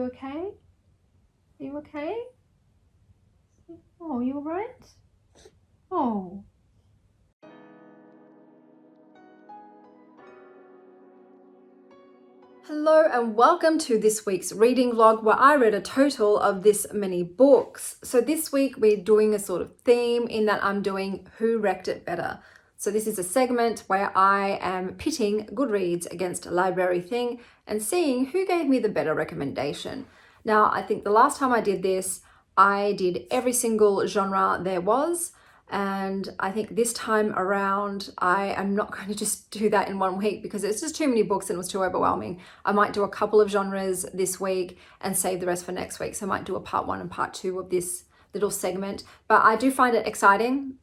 you okay? Are you okay? Oh, you alright? Oh. Hello and welcome to this week's reading vlog where I read a total of this many books. So this week we're doing a sort of theme in that I'm doing Who Wrecked It Better. So this is a segment where I am pitting Goodreads against a library thing and seeing who gave me the better recommendation. Now, I think the last time I did this, I did every single genre there was. And I think this time around, I am not going to just do that in 1 week because it's just too many books and it was too overwhelming. I might do a couple of genres this week and save the rest for next week. So I might do a part 1 and part 2 of this little segment. But I do find it exciting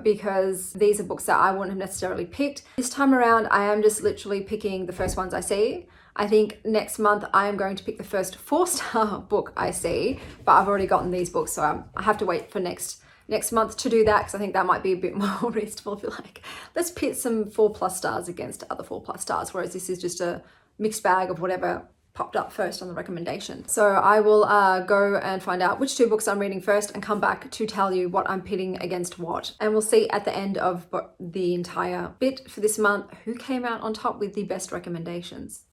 because these are books that I wouldn't have necessarily picked. This time around, I am just literally picking the first ones I see. I think next month I am going to pick the first 4-star book I see, but I've already gotten these books, so I have to wait for next month to do that because I think that might be a bit more reasonable if you like. Let's pit some 4+ stars against other 4+ stars, whereas this is just a mixed bag of whatever popped up first on the recommendation. So I will go and find out which 2 books I'm reading first and come back to tell you what I'm pitting against what. And we'll see at the end of the entire bit for this month who came out on top with the best recommendations.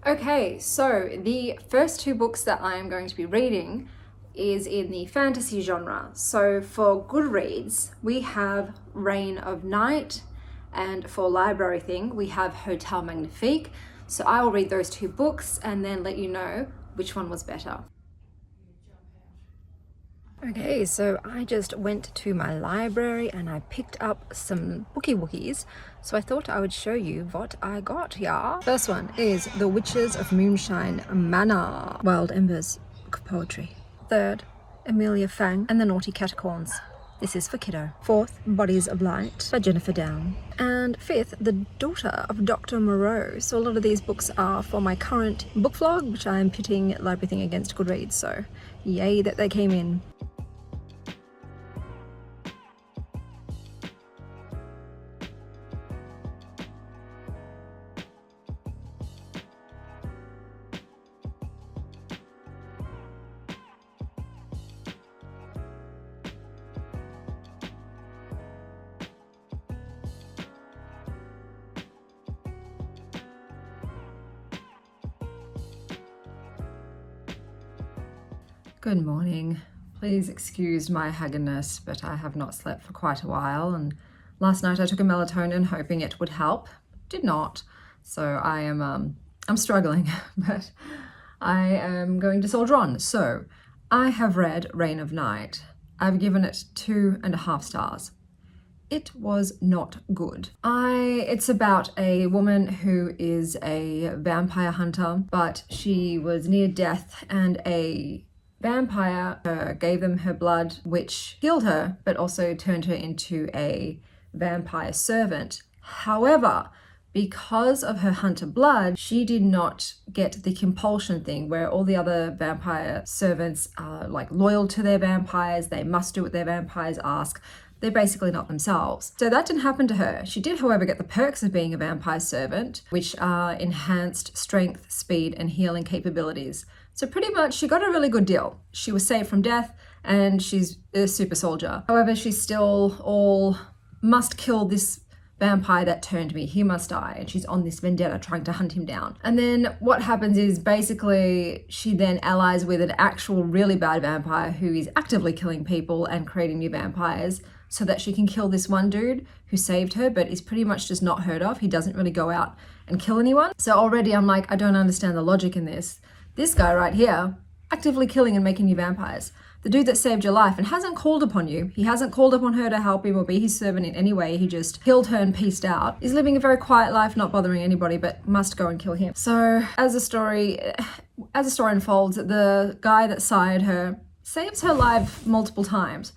Okay, so the first 2 books that I am going to be reading is in the fantasy genre. So for Goodreads, we have Reign of Night, and for Library Thing, we have Hotel Magnifique. So I will read those 2 books and then let you know which one was better. Okay, so I just went to my library and I picked up some bookie wookies. So I thought I would show you what I got here. First one is The Witches of Moonshine Manor, Wild Embers Book of Poetry. Third, Amelia Fang and the Naughty Catacorns. This is for kiddo. Fourth, Bodies of Light by Jennifer Down. And fifth, The Daughter of Dr. Moreau. So a lot of these books are for my current book vlog, which I am pitting Library Thing against Goodreads. So yay that they came in. Good morning. Please excuse my haggardness, but I have not slept for quite a while, and last night I took a melatonin hoping it would help. Did not. So I'm struggling, but I am going to soldier on. So I have read Reign of Night. I've given it 2.5 stars. It was not good. It's about a woman who is a vampire hunter, but she was near death and a vampire gave them her blood, which killed her, but also turned her into a vampire servant. However, because of her hunter blood, she did not get the compulsion thing where all the other vampire servants are like loyal to their vampires. They must do what their vampires ask. They're basically not themselves. So that didn't happen to her. She did, however, get the perks of being a vampire servant, which are enhanced strength, speed, and healing capabilities. So pretty much she got a really good deal. She was saved from death and she's a super soldier. However, she's still all must kill this vampire that turned me. He must die. And she's on this vendetta trying to hunt him down. And then what happens is basically she then allies with an actual really bad vampire who is actively killing people and creating new vampires so that she can kill this one dude who saved her but is pretty much just not heard of. He doesn't really go out and kill anyone. So already I'm like, I don't understand the logic in this. This guy right here, actively killing and making new vampires. The dude that saved your life and hasn't called upon you. He hasn't called upon her to help him or be his servant in any way. He just killed her and peaced out. He's living a very quiet life, not bothering anybody, but must go and kill him. So as the story unfolds, the guy that sired her saves her life multiple times.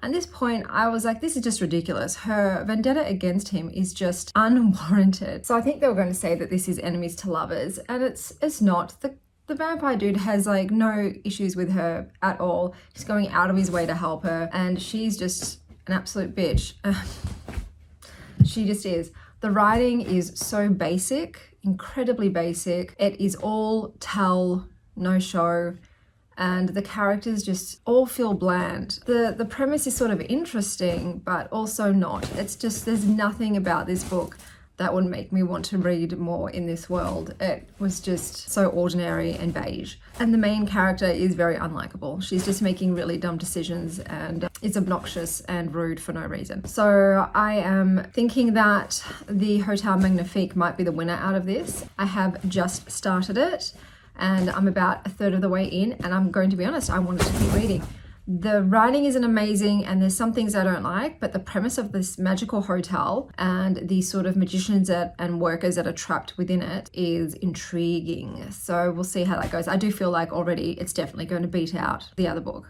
At this point, I was like, this is just ridiculous. Her vendetta against him is just unwarranted. So I think they were going to say that this is enemies to lovers, and it's not. The vampire dude has like no issues with her at all. He's going out of his way to help her, and she's just an absolute bitch. She just is. The writing is so basic, incredibly basic. It is all tell, no show, and the characters just all feel bland. The premise is sort of interesting, but also not. It's just, there's nothing about this book that would make me want to read more in this world. It was just so ordinary and beige. And the main character is very unlikable. She's just making really dumb decisions and is obnoxious and rude for no reason. So I am thinking that the Hotel Magnifique might be the winner out of this. I have just started it and I'm about a third of the way in, and I'm going to be honest, I wanted to keep reading. The writing isn't amazing and there's some things I don't like, but the premise of this magical hotel and the sort of magicians and workers that are trapped within it is intriguing. So we'll see how that goes. I do feel like already it's definitely going to beat out the other book.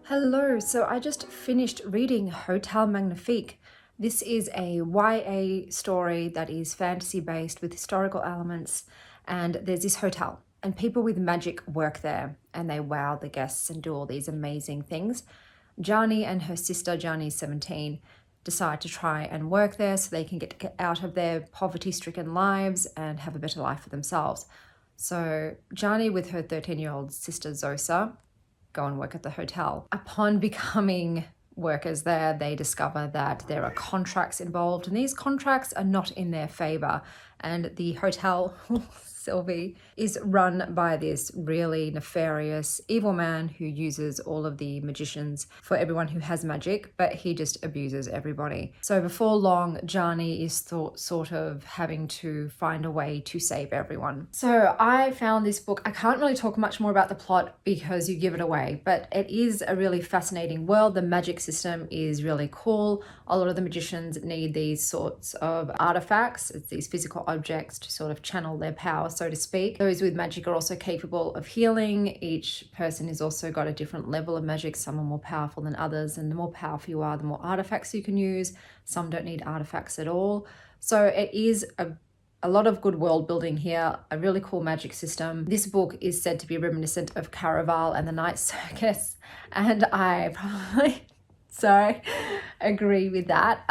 Hello, so I just finished reading Hotel Magnifique. This is a YA story that is fantasy based with historical elements, and there's this hotel and people with magic work there and they wow the guests and do all these amazing things. Jani and her sister, Jani's 17, decide to try and work there so they can get out of their poverty-stricken lives and have a better life for themselves. So Jani with her 13-year-old sister Zosa go and work at the hotel. Upon becoming workers there, they discover that there are contracts involved and these contracts are not in their favor. And the hotel, Sylvie, is run by this really nefarious evil man who uses all of the magicians for everyone who has magic, but he just abuses everybody. So before long, Jani is sort of having to find a way to save everyone. So I found this book, I can't really talk much more about the plot because you give it away, but it is a really fascinating world. The magic system is really cool. A lot of the magicians need these sorts of artifacts. It's these physical objects to sort of channel their power, so to speak. Those with magic are also capable of healing. Each person has also got a different level of magic. Some are more powerful than others, and the more powerful you are, the more artifacts you can use. Some don't need artifacts at all. So it is a lot of good world building here, a really cool magic system. This book is said to be reminiscent of Caraval and the Night Circus, and I probably agree with that.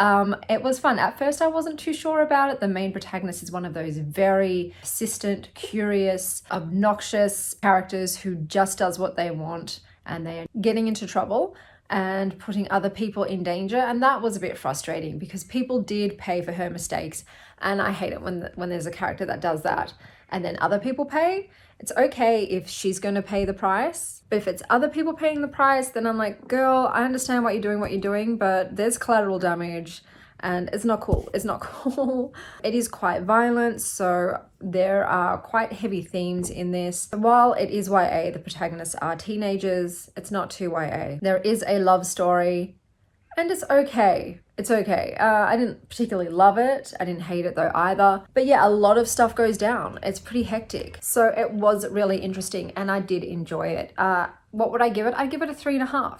It was fun. At first I wasn't too sure about it. The main protagonist is one of those very persistent, curious, obnoxious characters who just does what they want, and they're getting into trouble and putting other people in danger, and that was a bit frustrating because people did pay for her mistakes, and I hate it when there's a character that does that and then other people pay. It's okay if she's going to pay the price, but if it's other people paying the price, then I'm like, girl, I understand what you're doing, but there's collateral damage and it's not cool. It's not cool. It is quite violent, so there are quite heavy themes in this. While it is YA, the protagonists are teenagers. It's not too YA. There is a love story and it's okay. It's okay. I didn't particularly love it. I didn't hate it though either. But yeah, a lot of stuff goes down. It's pretty hectic. So it was really interesting and I did enjoy it. What would I give it? I'd give it a 3.5.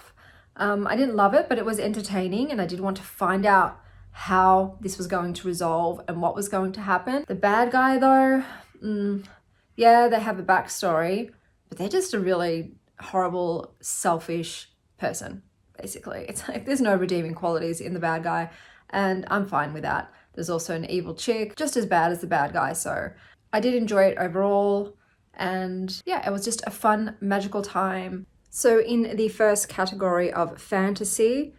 I didn't love it, but it was entertaining and I did want to find out how this was going to resolve and what was going to happen. The bad guy though, yeah, they have a backstory, but they're just a really horrible, selfish person. Basically, it's like there's no redeeming qualities in the bad guy, and I'm fine with that. There's also an evil chick, just as bad as the bad guy. So I did enjoy it overall, and yeah, it was just a fun, magical time. So in the first category of fantasy,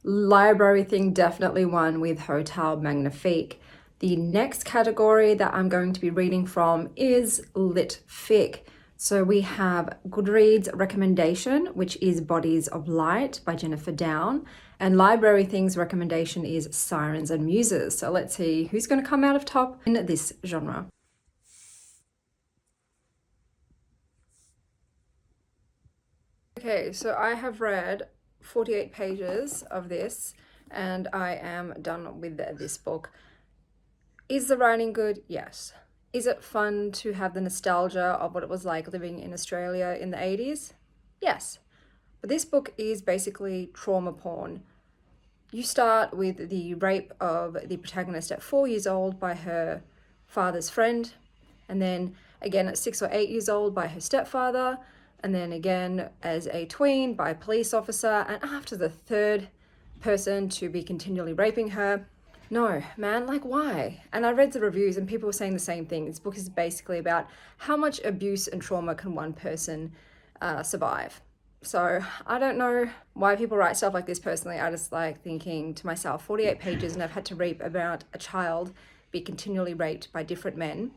library thing definitely won with Hotel Magnifique. The next category that I'm going to be reading from is lit fic. So we have Goodreads recommendation, which is Bodies of Light by Jennifer Down. And Library Things recommendation is Sirens and Muses. So let's see who's going to come out of top in this genre. Okay, so I have read 48 pages of this and I am done with this book. Is the writing good? Yes. Is it fun to have the nostalgia of what it was like living in Australia in the 80s? Yes. But this book is basically trauma porn. You start with the rape of the protagonist at 4 years old by her father's friend, and then again at 6 or 8 years old by her stepfather, and then again as a tween by a police officer, and after the third person to be continually raping her. No, man, like why? And I read the reviews and people were saying the same thing. This book is basically about how much abuse and trauma can one person survive. So I don't know why people write stuff like this personally. I just like thinking to myself, 48 pages and I've had to read about a child be continually raped by different men.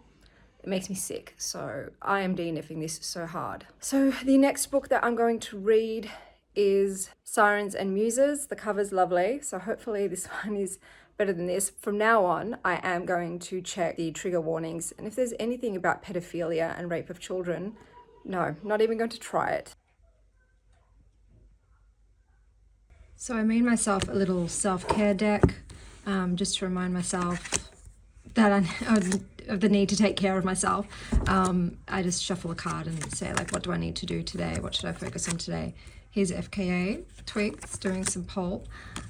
It makes me sick. So I am DNFing this so hard. So the next book that I'm going to read is Sirens and Muses. The cover's lovely. So hopefully this one is better than this. From now on, I am going to check the trigger warnings. And if there's anything about pedophilia and rape of children, no, not even going to try it. So I made myself a little self-care deck, just to remind myself that of the need to take care of myself. I just shuffle a card and say, like, what do I need to do today? What should I focus on today? Here's FKA Twigs doing some pulp.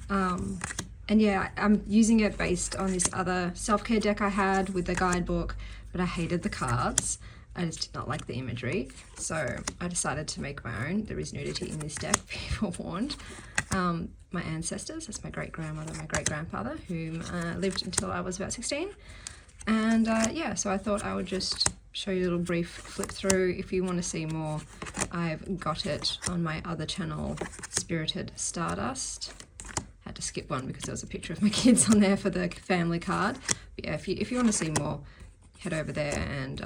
And yeah, I'm using it based on this other self-care deck I had with the guidebook, but I hated the cards. I just did not like the imagery. So I decided to make my own. There is nudity in this deck, be forewarned. My ancestors, that's my great-grandmother, my great-grandfather, who lived until I was about 16. And yeah, so I thought I would just show you a little brief flip through. If you want to see more, I've got it on my other channel, Spirited Stardust. Had to skip one because there was a picture of my kids on there for the family card. But yeah, if you want to see more, head over there, and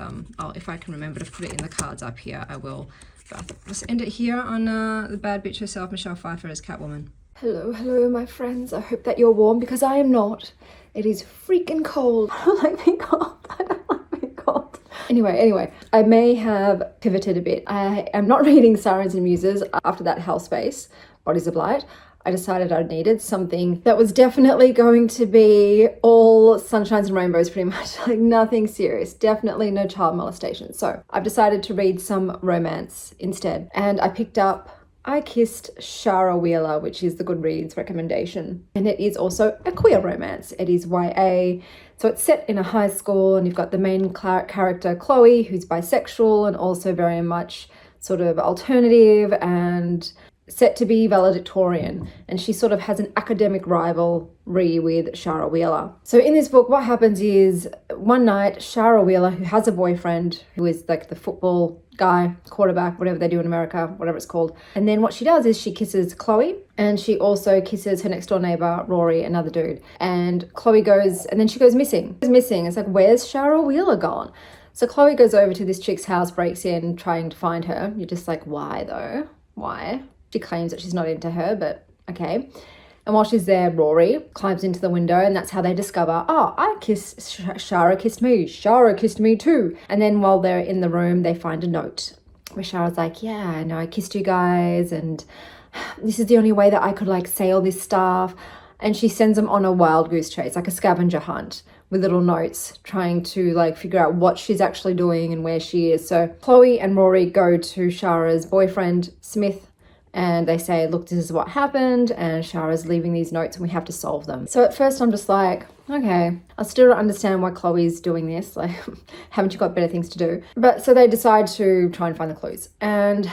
if I can remember to put it in the cards up here, I will. But let's end it here on the bad bitch herself, Michelle Pfeiffer as Catwoman. Hello, my friends. I hope that you're warm because I am not. It is freaking cold. I don't like being cold. I don't like being cold. Anyway, I may have pivoted a bit. I am not reading Sirens and Muses after that hell space, Bodies of Light. I decided I needed something that was definitely going to be all sunshines and rainbows, pretty much, like nothing serious, definitely no child molestation. So I've decided to read some romance instead. And I picked up I Kissed Shara Wheeler, which is the Goodreads recommendation. And it is also a queer romance. It is YA. So it's set in a high school, and you've got the main character, Chloe, who's bisexual and also very much sort of alternative and set to be valedictorian, and she sort of has an academic rivalry with Shara Wheeler. So in this book, what happens is one night, Shara Wheeler, who has a boyfriend who is like the football guy, quarterback, whatever they do in America, whatever it's called. And then what she does is she kisses Chloe, and she also kisses her next door neighbor, Rory, another dude. And Chloe goes, and then she goes missing. It's like, where's Shara Wheeler gone? So Chloe goes over to this chick's house, breaks in, trying to find her. You're just like, why though? Why? She claims that she's not into her, but okay. And while she's there, Rory climbs into the window, and that's how they discover, oh, Shara kissed me. Shara kissed me too. And then while they're in the room, they find a note where Shara's like, yeah, I know I kissed you guys, and this is the only way that I could like say all this stuff. And she sends them on a wild goose chase, like a scavenger hunt, with little notes, trying to like figure out what she's actually doing and where she is. So Chloe and Rory go to Shara's boyfriend, Smith, and they say, look, this is what happened, and Shara's leaving these notes and we have to solve them. So at first I'm just like, okay, I still don't understand why Chloe's doing this. Like, haven't you got better things to do? But so they decide to try and find the clues. And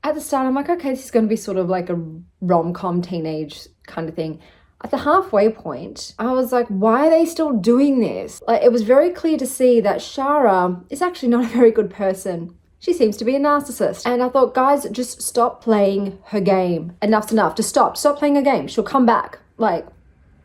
at the start, I'm like, okay, this is going to be sort of like a rom-com teenage kind of thing. At the halfway point, I was like, why are they still doing this? Like, it was very clear to see that Shara is actually not a very good person. She seems to be a narcissist. And I thought, guys, just stop playing her game. Enough's enough. Just stop playing her game. She'll come back. Like,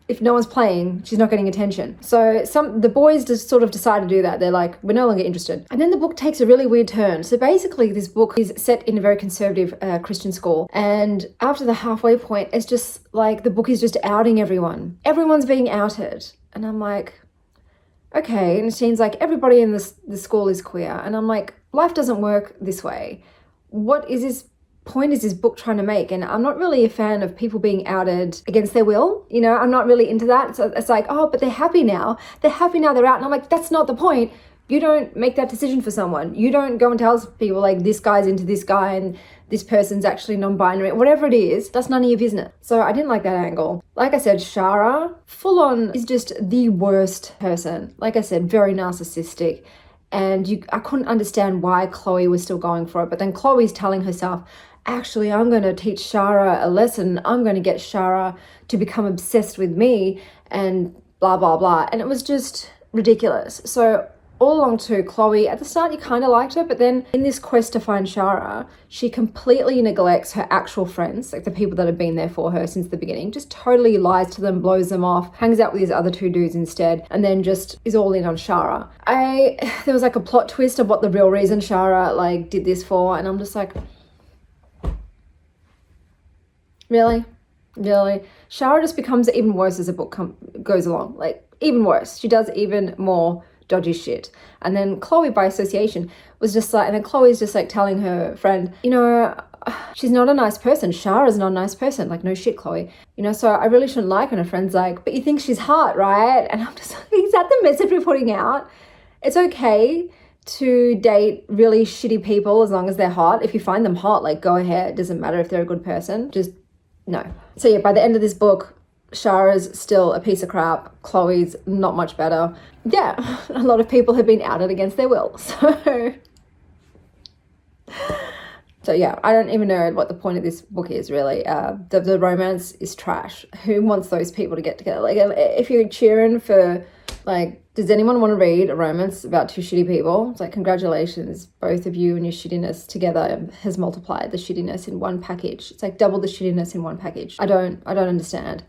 if no one's playing, she's not getting attention. So the boys just sort of decide to do that. They're like, we're no longer interested. And then the book takes a really weird turn. So basically this book is set in a very conservative Christian school. And after the halfway point, it's just like the book is just outing everyone. Everyone's being outed. And I'm like, okay. And it seems like everybody in the school is queer. And I'm like, life doesn't work this way. What is this point is this book trying to make? And I'm not really a fan of people being outed against their will. You know, I'm not really into that. So it's like, oh, but they're happy now. They're happy now, they're out. And I'm like, that's not the point. You don't make that decision for someone. You don't go and tell people like this guy's into this guy and this person's actually non-binary. Whatever it is, that's none of your business. So I didn't like that angle. Like I said, Shara, full on, is just the worst person. Like I said, very narcissistic. And I couldn't understand why Chloe was still going for it. But then Chloe's telling herself, actually, I'm going to teach Shara a lesson. I'm going to get Shara to become obsessed with me and blah, blah, blah. And it was just ridiculous. So all along too, Chloe, at the start you kind of liked her, but then in this quest to find Shara, she completely neglects her actual friends, like the people that have been there for her since the beginning, just totally lies to them, blows them off, hangs out with these other two dudes instead, and then just is all in on Shara. There was like a plot twist of what the real reason Shara like did this for, and I'm just like, really? Shara just becomes even worse as the book goes along, like even worse. She does even more dodgy shit. And then Chloe, by association, was just like, and then Chloe's just like telling her friend, she's not a nice person. Shara's not a nice person. Like, no shit, Chloe. So I really shouldn't like her. And her friend's like, but you think she's hot, right? And I'm just like, is that the message we're putting out? It's okay to date really shitty people as long as they're hot. If you find them hot, like, go ahead. It doesn't matter if they're a good person. Just no. So yeah, by the end of this book, Shara's still a piece of crap. Chloe's not much better. Yeah, a lot of people have been outed against their will. So yeah, I don't even know what the point of this book is really. The romance is trash. Who wants those people to get together? Like, if you're cheering for, like, does anyone want to read a romance about two shitty people? It's like, congratulations, both of you, and your shittiness together has multiplied the shittiness in one package. It's like double the shittiness in one package. I don't understand.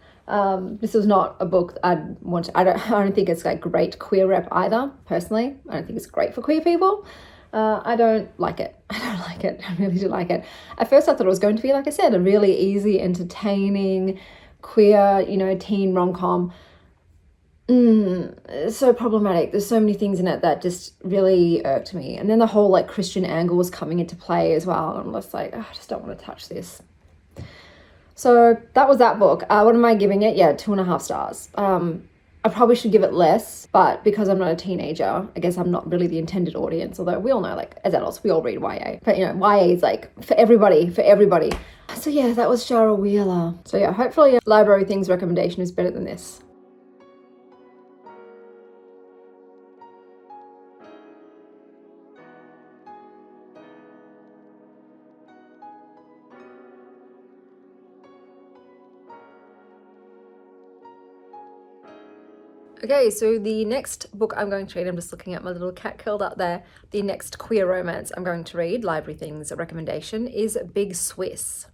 This was not a book I'd want to, I don't think it's like great queer rep either, personally. I don't think it's great for queer people. I don't like it. I really do like it. At first I thought it was going to be, like I said, a really easy, entertaining, queer, teen rom-com. It's so problematic. There's so many things in it that just really irked me. And then the whole like Christian angle was coming into play as well. I'm just like, I just don't want to touch this. So that was that book. What am I giving it? Yeah, 2.5 stars. I probably should give it less, but because I'm not a teenager, I guess I'm not really the intended audience, although we all know, like, as adults, we all read YA. But, YA is, like, for everybody. So, yeah, that was Shara Wheeler. So, yeah, hopefully Library Things recommendation is better than this. Okay, so the next book I'm going to read, I'm just looking at my little cat curled up there. The next queer romance I'm going to read, Library Things recommendation, is Big Swiss.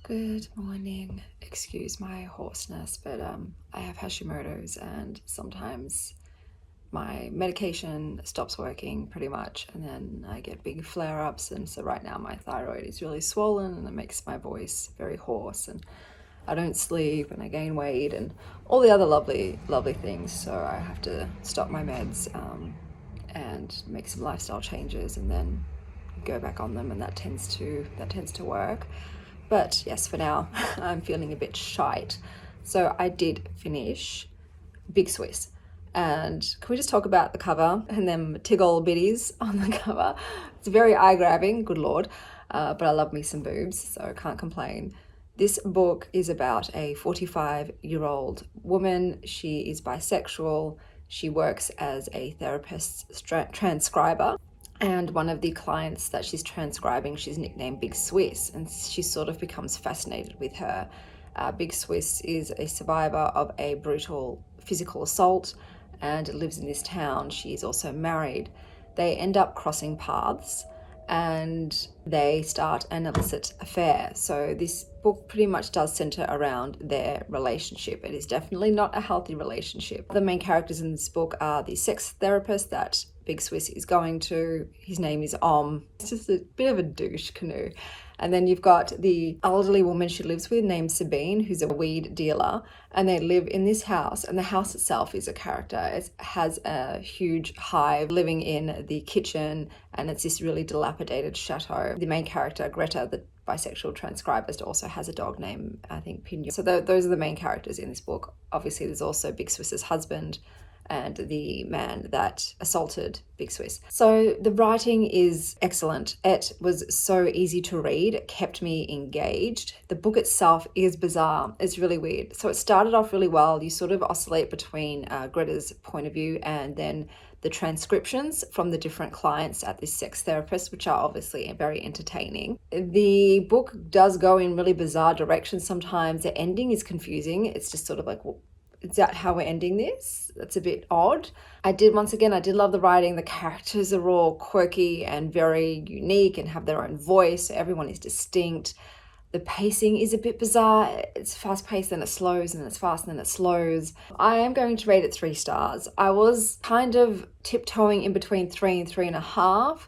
Good morning. Excuse my hoarseness, but I have Hashimoto's and sometimes my medication stops working pretty much, and then I get big flare-ups, and so right now my thyroid is really swollen and it makes my voice very hoarse, and I don't sleep and I gain weight and all the other lovely things. So I have to stop my meds and make some lifestyle changes and then go back on them, and that tends to work. But yes, for now I'm feeling a bit shite. So I did finish Big Swiss. And can we just talk about the cover and them tiggle bitties on the cover? It's very eye-grabbing, good lord, but I love me some boobs, so I can't complain. This book is about a 45-year-old woman. She is bisexual. She works as a therapist transcriber, and one of the clients that she's transcribing, she's nicknamed Big Swiss, and she sort of becomes fascinated with her. Big Swiss is a survivor of a brutal physical assault and lives in this town. She's also married. They end up crossing paths and they start an illicit affair. So this book pretty much does center around their relationship. It is definitely not a healthy relationship. The main characters in this book are the sex therapist that Big Swiss is going to. His name is It's just a bit of a douche canoe. And then you've got the elderly woman she lives with named Sabine, who's a weed dealer, and they live in this house, and the house itself is a character. It has a huge hive living in the kitchen, and it's this really dilapidated chateau. The main character, Greta, the bisexual transcribist, also has a dog named, I think, Pinot. So those are the main characters in this book. Obviously, there's also Big Swiss's husband, and the man that assaulted Big Swiss. So the writing is excellent. It was so easy to read. It kept me engaged. The book itself is bizarre. It's really weird. So it started off really well. You sort of oscillate between Greta's point of view and then the transcriptions from the different clients at this sex therapist, which are obviously very entertaining. The book does go in really bizarre directions sometimes. The ending is confusing. It's just sort of like, well, is that how we're ending this? That's a bit odd. I did love the writing. The characters are all quirky and very unique and have their own voice. Everyone is distinct. The pacing is a bit bizarre. It's fast paced, then it slows, and then it's fast, and then it slows. I am going to rate it 3 stars. I was kind of tiptoeing in between 3 and 3.5,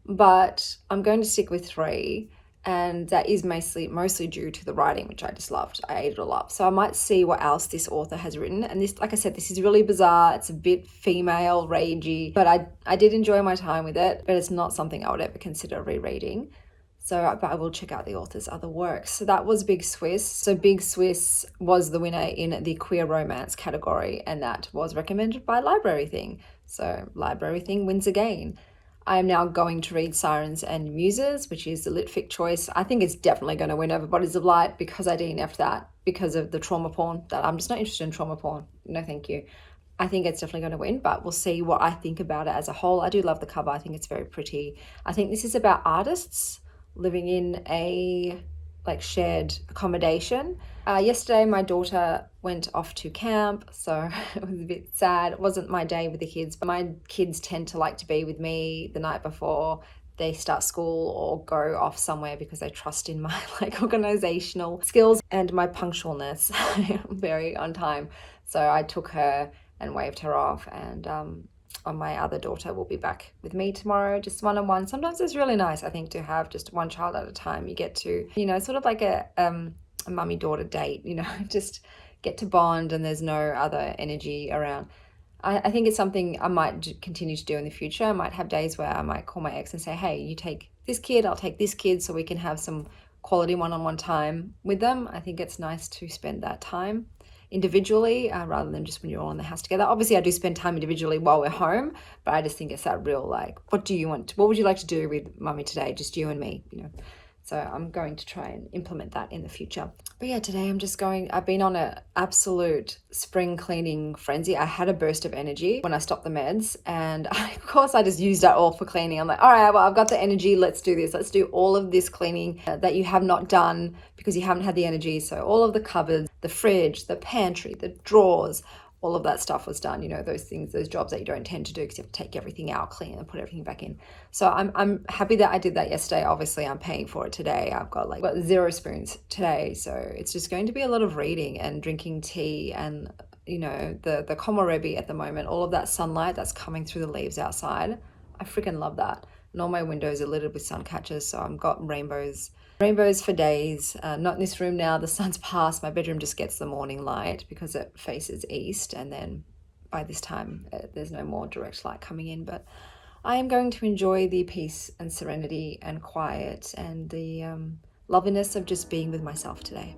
but I'm going to stick with 3. And that is mostly due to the writing, which I just loved. I ate it all up. So I might see what else this author has written. And this, like I said, this is really bizarre. It's a bit female, ragey, but I did enjoy my time with it, but it's not something I would ever consider rereading. So, but I will check out the author's other works. So that was Big Swiss. So Big Swiss was the winner in the queer romance category, and that was recommended by Library Thing. So Library Thing wins again. I am now going to read Sirens and Muses, which is the litfic choice. I think it's definitely going to win over Bodies of Light because I DNF'd that because of the trauma porn. That I'm just not interested in trauma porn. No, thank you. I think it's definitely going to win, but we'll see what I think about it as a whole. I do love the cover. I think it's very pretty. I think this is about artists living in a shared accommodation. Yesterday, my daughter went off to camp, so it was a bit sad. It wasn't my day with the kids, but my kids tend to like to be with me the night before they start school or go off somewhere because they trust in my organizational skills and my punctualness. I'm very on time. So I took her and waved her off, and my other daughter will be back with me tomorrow, just one-on-one. Sometimes it's really nice, I think, to have just one child at a time. You get to, sort of like a mummy-daughter date, just get to bond and there's no other energy around. I think it's something I might continue to do in the future. I might have days where I might call my ex and say, hey, you take this kid, I'll take this kid, so we can have some quality one-on-one time with them. I think it's nice to spend that time individually rather than just when you're all in the house together. Obviously I do spend time individually while we're home, but I just think it's that real what would you like to do with mummy today, just you and me, so I'm going to try and implement that in the future. But yeah, today I've been on an absolute spring cleaning frenzy. I had a burst of energy when I stopped the meds, and of course I just used that all for cleaning. I'm like, all right, well, I've got the energy, let's do this. Let's do all of this cleaning that you have not done because you haven't had the energy. So all of the cupboards, the fridge, the pantry, the drawers, all of that stuff was done, those things, those jobs that you don't tend to do because you have to take everything out, clean and put everything back in. So I'm happy that I did that yesterday. Obviously I'm paying for it today. I've got 0 spoons today. So it's just going to be a lot of reading and drinking tea and, the komorebi at the moment, all of that sunlight that's coming through the leaves outside. I freaking love that. And all my windows are littered with sun catchers. So I've got rainbows for days. Not in this room now, the sun's passed. My bedroom just gets the morning light because it faces east, and then by this time there's no more direct light coming in. But I am going to enjoy the peace and serenity and quiet and the loveliness of just being with myself today.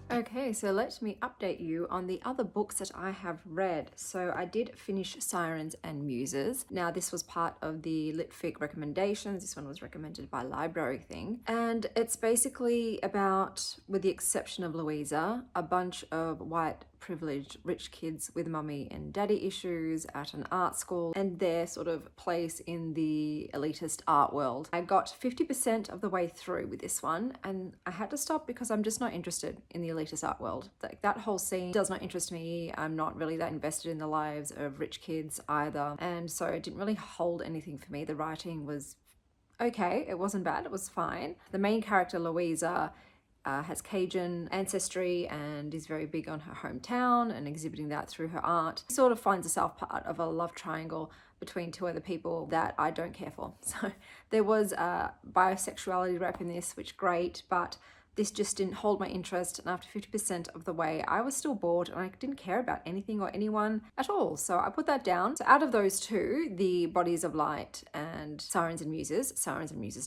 Okay, so let me update you on the other books that I have read. So I did finish Sirens and Muses. Now this was part of the Litfic recommendations. This one was recommended by Library Thing. And it's basically about, with the exception of Louisa, a bunch of white privileged rich kids with mummy and daddy issues at an art school and their sort of place in the elitist art world. I got 50% of the way through with this one and I had to stop because I'm just not interested in the elitist art world. That whole scene does not interest me. I'm not really that invested in the lives of rich kids either, and so it didn't really hold anything for me. The writing was okay, it wasn't bad, it was fine. The main character, Louisa, has Cajun ancestry and is very big on her hometown and exhibiting that through her art. She sort of finds herself part of a love triangle between two other people that I don't care for. So there was a bisexuality rep in this, which great, but this just didn't hold my interest, and after 50% of the way I was still bored and I didn't care about anything or anyone at all, so I put that down. So out of those two, the Bodies of Light and Sirens and Muses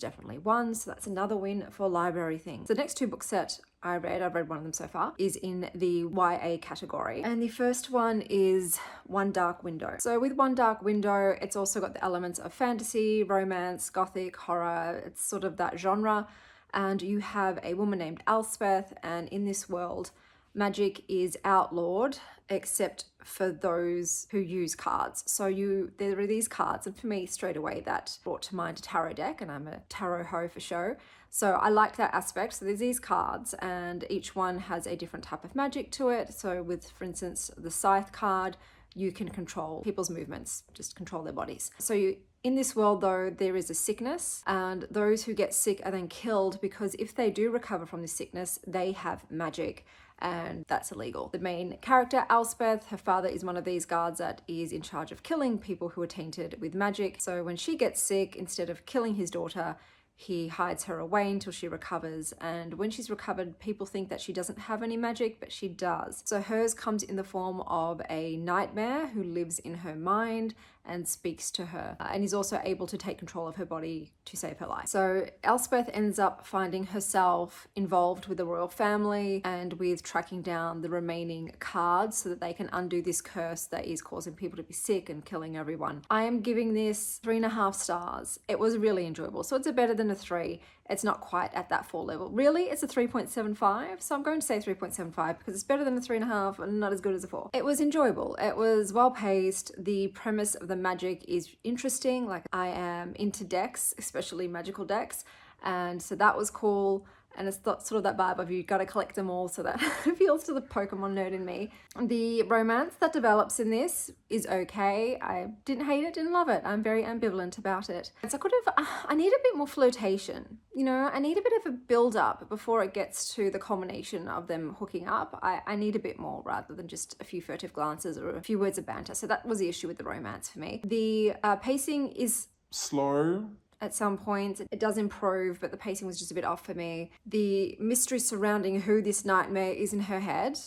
definitely won, so that's another win for library things. The next two book set I've read one of them so far, is in the YA category. And the first one is One Dark Window. So with One Dark Window, it's also got the elements of fantasy, romance, gothic, horror. It's sort of that genre. And you have a woman named Elspeth, and in this world, magic is outlawed except for those who use cards. So there are these cards, and for me straight away that brought to mind a tarot deck, and I'm a tarot hoe for show. So I liked that aspect. So there's these cards and each one has a different type of magic to it. So with, for instance, the Scythe card, you can control people's movements, just control their bodies. So in this world, though, there is a sickness, and those who get sick are then killed because if they do recover from this sickness, they have magic, and that's illegal. The main character, Elspeth, her father is one of these guards that is in charge of killing people who are tainted with magic. So when she gets sick, instead of killing his daughter, he hides her away until she recovers, and when she's recovered, people think that she doesn't have any magic, but she does. So hers comes in the form of a nightmare who lives in her mind and speaks to her, and is also able to take control of her body to save her life. So Elspeth ends up finding herself involved with the royal family and with tracking down the remaining cards so that they can undo this curse that is causing people to be sick and killing everyone. I am giving this 3.5 stars. It was really enjoyable. So it's a better than a 3. It's not quite at that 4 level. Really, it's a 3.75. So I'm going to say 3.75 because it's better than a 3.5 and not as good as a 4. It was enjoyable. It was well paced. The premise of the magic is interesting. Like, I am into decks, especially magical decks. And so that was cool. And it's sort of that vibe of you got to collect them all, so that appeals to the Pokemon nerd in me. The romance that develops in this is okay. I didn't hate it, didn't love it. I'm very ambivalent about it. So I need a bit more flirtation. You know, I need a bit of a build up before it gets to the culmination of them hooking up. I need a bit more rather than just a few furtive glances or a few words of banter. So that was the issue with the romance for me. The pacing is slow. At some points it does improve, but the pacing was just a bit off for me. The mystery surrounding who this nightmare is in her head,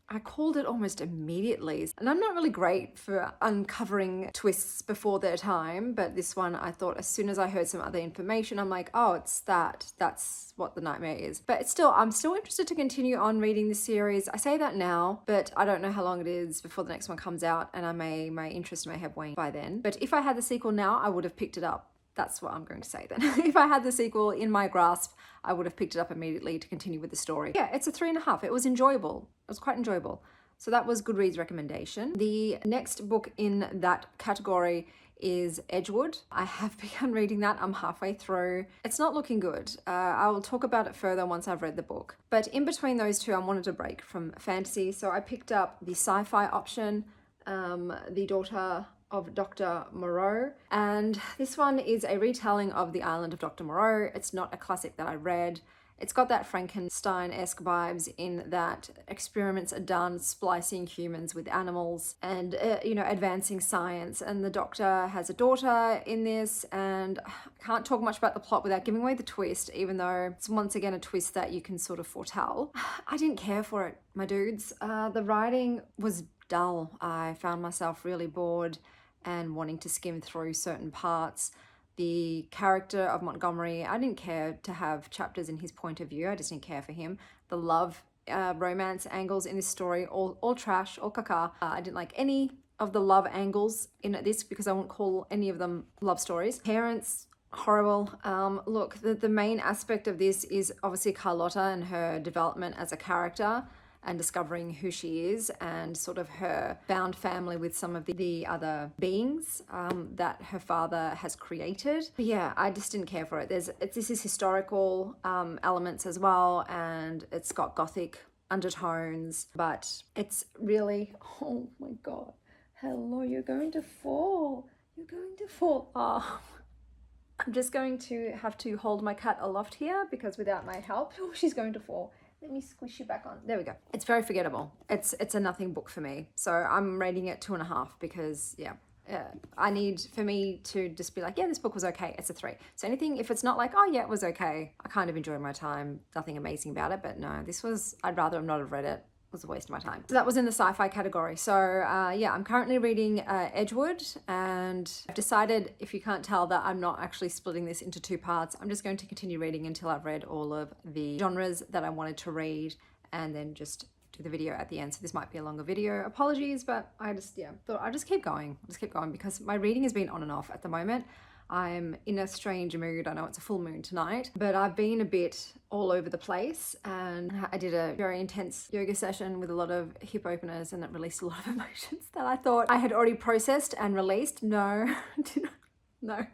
I called it almost immediately. And I'm not really great for uncovering twists before their time, but this one I thought as soon as I heard some other information, I'm like, oh, it's that's what the nightmare is. But I'm still interested to continue on reading this series. I say that now, but I don't know how long it is before the next one comes out, and my interest may have waned by then. But if I had the sequel now, I would have picked it up. That's what I'm going to say then. If I had the sequel in my grasp, I would have picked it up immediately to continue with the story. Yeah, it's a 3.5. It was enjoyable. It was quite enjoyable. So that was Goodreads' recommendation. The next book in that category is Edgewood. I have begun reading that. I'm halfway through. It's not looking good. I will talk about it further once I've read the book. But in between those two, I wanted a break from fantasy. So I picked up the sci-fi option, The Daughter of Dr. Moreau, and this one is a retelling of The Island of Dr. Moreau. It's not a classic that I read. It's got that Frankenstein-esque vibes in that experiments are done splicing humans with animals and advancing science, and the doctor has a daughter in this, and I can't talk much about the plot without giving away the twist, even though it's once again a twist that you can sort of foretell. I didn't care for it, my dudes. The writing was dull. I found myself really bored and wanting to skim through certain parts. The character of Montgomery, I didn't care to have chapters in his point of view. I just didn't care for him. The love, romance angles in this story, all trash, all caca. I didn't like any of the love angles in this because I won't call any of them love stories. Parents, horrible. Look, the main aspect of this is obviously Carlotta and her development as a character, and discovering who she is and sort of her found family with some of the other beings that her father has created. But yeah, I just didn't care for it. This is historical elements as well, and it's got gothic undertones, but it's really, oh my god, hello, you're going to fall. You're going to fall. Oh. I'm just going to have to hold my cat aloft here because without my help, she's going to fall. Let me squish you back on. There we go. It's very forgettable. It's a nothing book for me. So I'm rating it 2.5 because I need for me to just be like, yeah, this book was okay. It's a 3. So anything, if it's not like, oh yeah, it was okay. I kind of enjoyed my time. Nothing amazing about it, but no, this was, I'd rather not have read it. It was a waste of my time. So that was in the sci-fi category. So yeah, I'm currently reading Edgewood, and I've decided, if you can't tell, that I'm not actually splitting this into 2 parts. I'm just going to continue reading until I've read all of the genres that I wanted to read, and then just do the video at the end. So this might be a longer video. Apologies, but I just, thought I'd just keep going. I'll just keep going because my reading has been on and off at the moment. I'm in a strange mood. I know it's a full moon tonight, but I've been a bit all over the place, and I did a very intense yoga session with a lot of hip openers, and it released a lot of emotions that I thought I had already processed and released. No, no,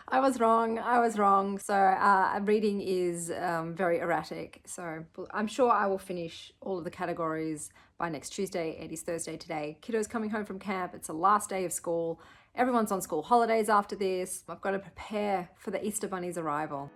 I was wrong. So reading is very erratic. So I'm sure I will finish all of the categories by next Tuesday. It is Thursday today. Kiddo's coming home from camp. It's the last day of school. Everyone's on school holidays after this. I've got to prepare for the Easter Bunny's arrival.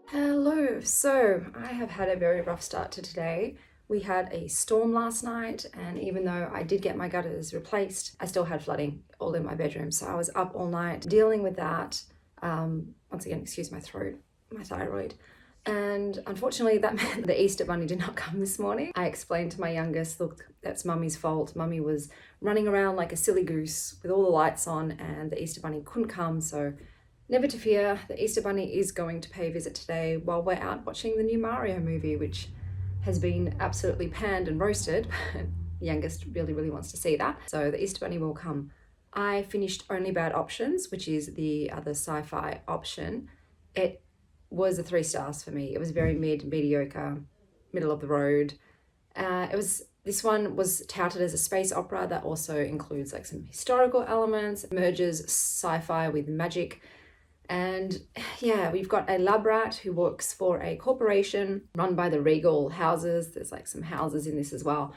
Hello, so I have had a very rough start to today. We had a storm last night, and even though I did get my gutters replaced, I still had flooding all in my bedroom. So I was up all night dealing with that. Once again, excuse my throat, my thyroid. And unfortunately, that meant the Easter Bunny did not come this morning. I explained to my youngest, look, that's Mummy's fault. Mummy was running around like a silly goose with all the lights on, and the Easter Bunny couldn't come. So never to fear, the Easter Bunny is going to pay a visit today while we're out watching the new Mario movie, which has been absolutely panned and roasted. The youngest really wants to see that. So the Easter Bunny will come. I finished Only Bad Options, which is the other sci-fi option. It was a 3 stars for me. It was very mediocre, middle of the road. This one was touted as a space opera that also includes like some historical elements, merges sci-fi with magic. And yeah, we've got a lab rat who works for a corporation run by the Regal houses. There's like some houses in this as well.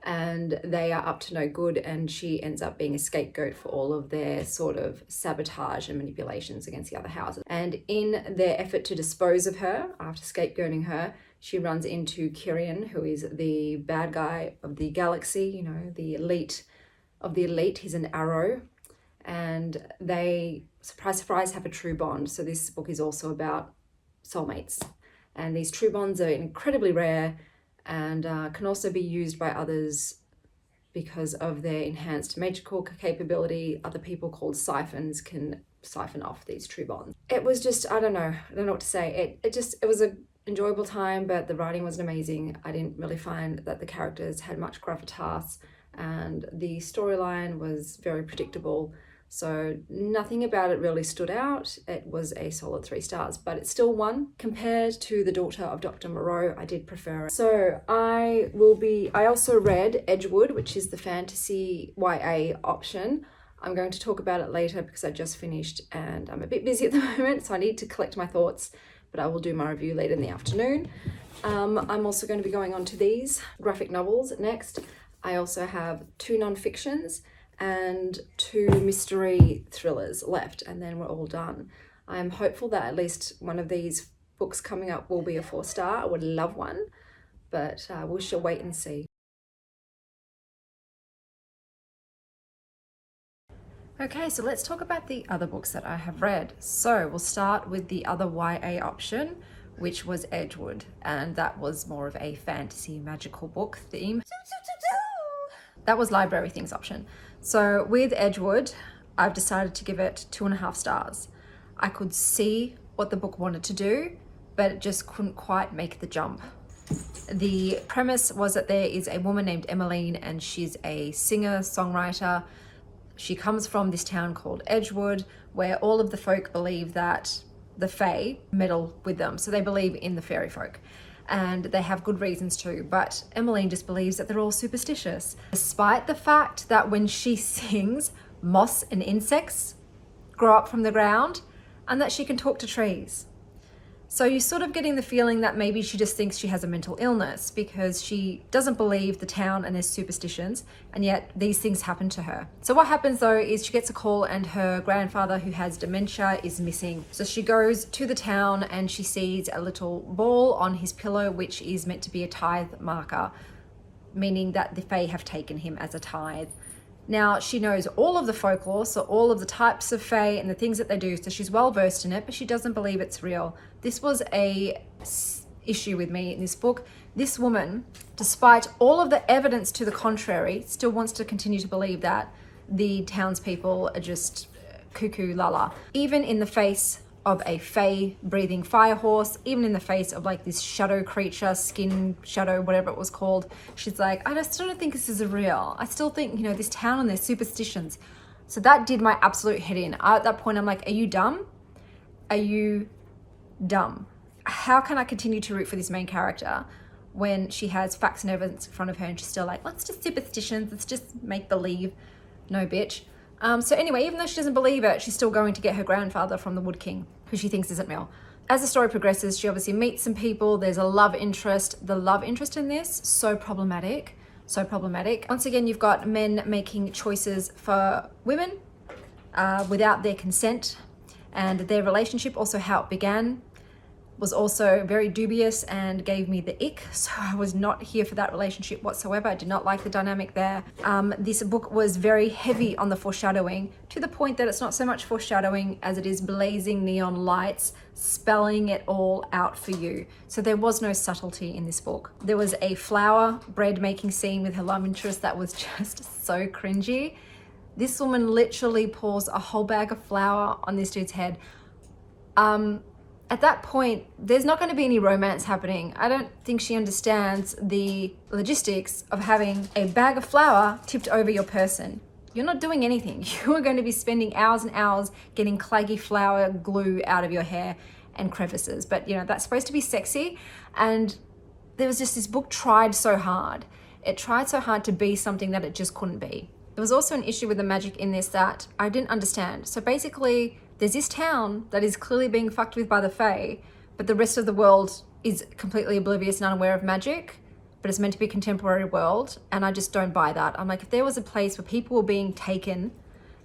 And they are up to no good, and she ends up being a scapegoat for all of their sort of sabotage and manipulations against the other houses. And in their effort to dispose of her, after scapegoating her, she runs into Kirsten, who is the bad guy of the galaxy, you know, the elite of the elite. He's an arrow. And they, surprise, have a true bond. So this book is also about soulmates. And these true bonds are incredibly rare, and can also be used by others because of their enhanced magical capability. Other people called siphons can siphon off these true bonds. It was just, I don't know what to say. It was an enjoyable time, but the writing wasn't amazing. I didn't really find that the characters had much gravitas, and the storyline was very predictable. So nothing about it really stood out. It was a solid 3 stars, but it's still 1. Compared to The Daughter of Dr. Moreau, I did prefer it. So I also read Edgewood, which is the fantasy YA option. I'm going to talk about it later because I just finished and I'm a bit busy at the moment, so I need to collect my thoughts, but I will do my review later in the afternoon. I'm also going to be going on to these graphic novels next. I also have 2 non-fictions and 2 mystery thrillers left, and then we're all done. I'm hopeful that at least one of these books coming up will be a 4-star. I would love one, but we shall wait and see. Okay, so let's talk about the other books that I have read. So we'll start with the other YA option, which was Edgewood, and that was more of a fantasy magical book theme. That was Library Things option. So with Edgewood, I've decided to give it 2.5 stars. I could see what the book wanted to do, but it just couldn't quite make the jump. The premise was that there is a woman named Emmeline, and she's a singer-songwriter. She comes from this town called Edgewood, where all of the folk believe that the Fae meddle with them. So they believe in the fairy folk, and they have good reasons to, but Emmeline just believes that they're all superstitious, despite the fact that when she sings, moss and insects grow up from the ground, and that she can talk to trees. So you're sort of getting the feeling that maybe she just thinks she has a mental illness because she doesn't believe the town and their superstitions, and yet these things happen to her. So what happens though is she gets a call and her grandfather, who has dementia, is missing. So she goes to the town and she sees a little ball on his pillow, which is meant to be a tithe marker, meaning that the Fae have taken him as a tithe. Now, she knows all of the folklore, so all of the types of Fae and the things that they do, so she's well versed in it, but she doesn't believe it's real. This was a issue with me in this book. This woman, despite all of the evidence to the contrary, still wants to continue to believe that the townspeople are just cuckoo lala. Even in the face of a Fae breathing fire horse, even in the face of like this shadow creature, skin shadow, whatever it was called, she's like, I still don't think this is real. I still think, this town and their superstitions. So that did my absolute head in. At that point, I'm like, are you dumb? Are you dumb? How can I continue to root for this main character when she has facts and evidence in front of her and she's still like, let's just superstitions, let's just make believe. No, bitch. So anyway, even though she doesn't believe it, she's still going to get her grandfather from the Wood King, who she thinks isn't real. As the story progresses, she obviously meets some people. There's a love interest. The love interest in this, so problematic, so problematic. Once again, you've got men making choices for women without their consent, and their relationship, also how it began, was also very dubious and gave me the ick. So I was not here for that relationship whatsoever. I did not like the dynamic there. This book was very heavy on the foreshadowing, to the point that it's not so much foreshadowing as it is blazing neon lights spelling it all out for you. So there was no subtlety in this book. There was a flour bread making scene with her love interest that was just so cringy. This woman literally pours a whole bag of flour on this dude's head. At that point, there's not going to be any romance happening. I don't think she understands the logistics of having a bag of flour tipped over your person. You're not doing anything. You are going to be spending hours and hours getting claggy flour glue out of your hair and crevices. But that's supposed to be sexy. And there was just, this book tried so hard. It tried so hard to be something that it just couldn't be. There was also an issue with the magic in this that I didn't understand. So basically, there's this town that is clearly being fucked with by the Fae, but the rest of the world is completely oblivious and unaware of magic, but it's meant to be a contemporary world, and I just don't buy that. I'm like, if there was a place where people were being taken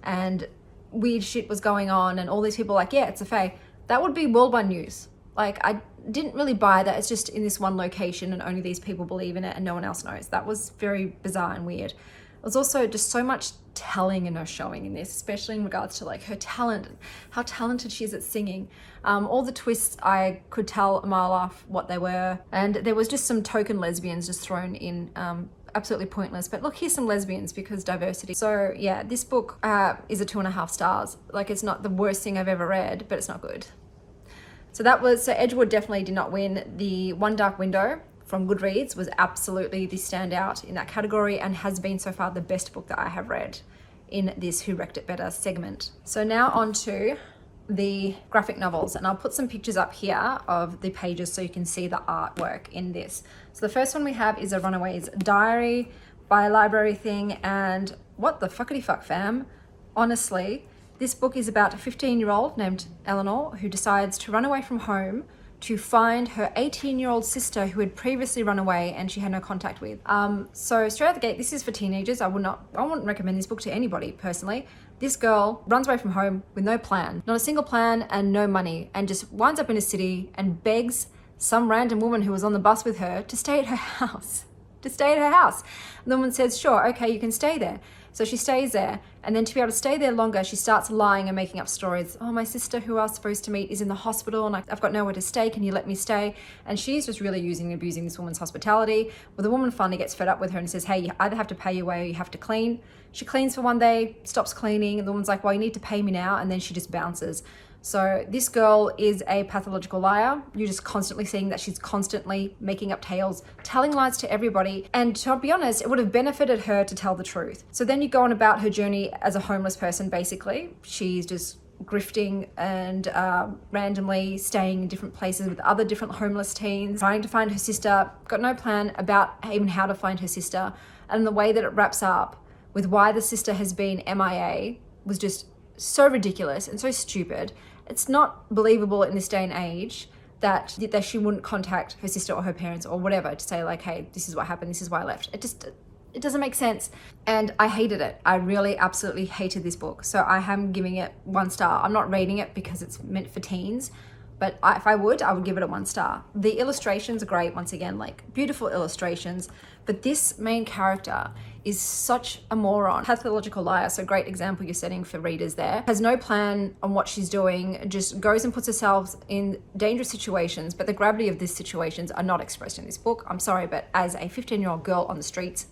and weird shit was going on and all these people are like, yeah, it's a Fae, that would be worldwide news. Like, I didn't really buy that it's just in this one location and only these people believe in it and no one else knows. That was very bizarre and weird. It was also just so much telling and no showing in this, especially in regards to like her talent, how talented she is at singing. All the twists, I could tell a mile off what they were. And there was just some token lesbians just thrown in, absolutely pointless. But look, here's some lesbians because diversity. So yeah, this book is a 2.5 stars. Like, it's not the worst thing I've ever read, but it's not good. So Edgewood definitely did not win. The One Dark Window from Goodreads was absolutely the standout in that category and has been so far the best book that I have read in this Who Wrecked It Better segment. So now on to the graphic novels, and I'll put some pictures up here of the pages so you can see the artwork in this. So the first one we have is a Runaway's Diary by Library Thing, and what the fuckity fuck, fam? Honestly, this book is about a 15-year-old named Eleanor who decides to run away from home to find her 18-year-old sister who had previously run away and she had no contact with. So straight out the gate, this is for teenagers. I wouldn't recommend this book to anybody personally. This girl runs away from home with no plan, not a single plan and no money, and just winds up in a city and begs some random woman who was on the bus with her to stay at her house. And the woman says, sure, okay, you can stay there. So she stays there, and then to be able to stay there longer, she starts lying and making up stories. Oh, my sister who I was supposed to meet is in the hospital and I've got nowhere to stay. Can you let me stay? And she's just really using and abusing this woman's hospitality. Well, the woman finally gets fed up with her and says, hey, you either have to pay your way or you have to clean. She cleans for one day, stops cleaning, and the woman's like, well, you need to pay me now, and then she just bounces. So this girl is a pathological liar. You're just constantly seeing that she's constantly making up tales, telling lies to everybody. And to be honest, it would have benefited her to tell the truth. So then you go on about her journey as a homeless person, basically. She's just grifting and randomly staying in different places with other different homeless teens, trying to find her sister, got no plan about even how to find her sister. And the way that it wraps up with why the sister has been MIA was just so ridiculous and so stupid. It's not believable in this day and age that she wouldn't contact her sister or her parents or whatever to say like, hey, this is what happened, this is why I left. It doesn't make sense. And I hated it. I really absolutely hated this book. So I am giving it 1 star. I'm not rating it because it's meant for teens, but if I would give it a 1 star. The illustrations are great, once again, like beautiful illustrations, but this main character is such a moron. Pathological liar, so great example you're setting for readers there. Has no plan on what she's doing, just goes and puts herself in dangerous situations, but the gravity of these situations are not expressed in this book. I'm sorry, but as a 15-year-old girl on the streets,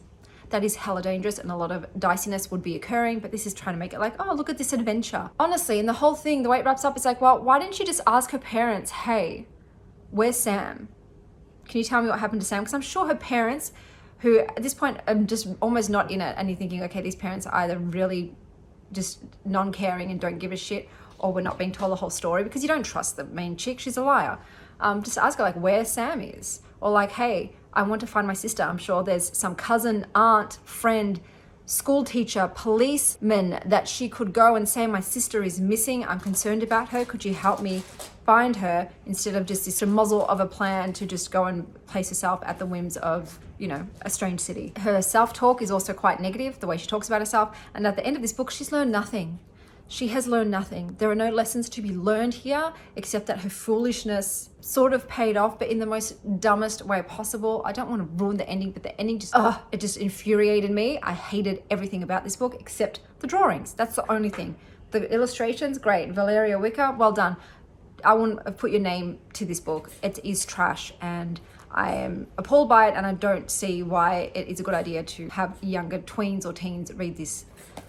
that is hella dangerous and a lot of diciness would be occurring, but this is trying to make it like, oh, look at this adventure. Honestly, and the whole thing, the way it wraps up, is like, well, why didn't you just ask her parents, hey, where's Sam? Can you tell me what happened to Sam? Because I'm sure her parents, who at this point are just almost not in it, and you're thinking, okay, these parents are either really just non-caring and don't give a shit, or we're not being told the whole story because you don't trust the main chick, she's a liar. Just ask her like where Sam is, or like, hey, I want to find my sister. I'm sure there's some cousin, aunt, friend, school teacher, policeman that she could go and say, my sister is missing, I'm concerned about her, could you help me find her, instead of just this muzzle of a plan to just go and place herself at the whims of, you know, a strange city. Her self-talk is also quite negative, the way she talks about herself, and at the end of this book she's learned nothing. She has learned nothing. There are no lessons to be learned here, except that her foolishness sort of paid off, but in the most dumbest way possible. I don't want to ruin the ending, but the ending just, it just infuriated me. I hated everything about this book except the drawings. That's the only thing. The illustrations, great. Valeria Wicker, well done. I wouldn't have put your name to this book. It is trash, and I am appalled by it, and I don't see why it is a good idea to have younger tweens or teens read this.